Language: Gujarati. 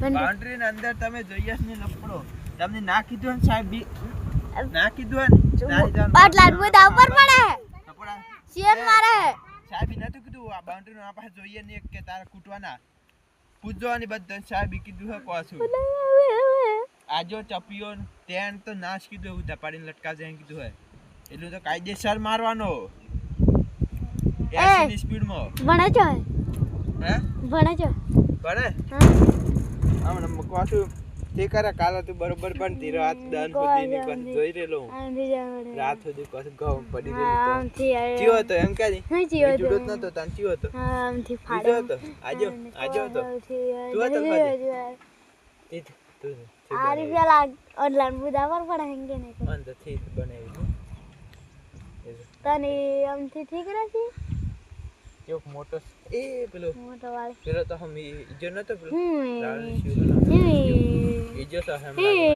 બાઉન્ડ્રી ની અંદર તમે જોઈએ ને લપડો તમને ના કીધું ને સાહેબ ના કીધું ને આટલા બધા ઉપર પડે લપડા સીએન મારે સાહેબ નતું કીધું આ બાઉન્ડ્રી નો આ પાસે જોઈએ ને કે તારા કૂટવાના પૂજવાની બધા સાહેબ કીધું હે કોસું આજો ચપિયો તેન તો નાશ કીધું એવું ધપાડીને લટકા જાય કીધું હે એટલું તો કાયદેસર મારવાનો 80 ની સ્પીડ માં ભણે છે હે ભણે છે ભણે આમ કોસું તે કરે કાલે તું બરોબર ભણતી રાત દાન બધી ની પાસે જોઈ રેલો રાત સુધી કોસ ઘઉં પડી ગયું તો ચિયો તો એમ કે હા ચિયો તો જુડત નતો તાન ચિયો તો આમથી ફાડો તો આજો તો તું તો તે તું આરી પેલા ઓનલાઈન બુધા પર પડે હંગે ને અંદર થી બનાવી તને આમથી ઠીક રહેશે એક મોટો એ પેલો મોટો વાળ પેલો તો હમ ઈજો નતો પેલો હમ લાલ શિવ ઈજો તો હમ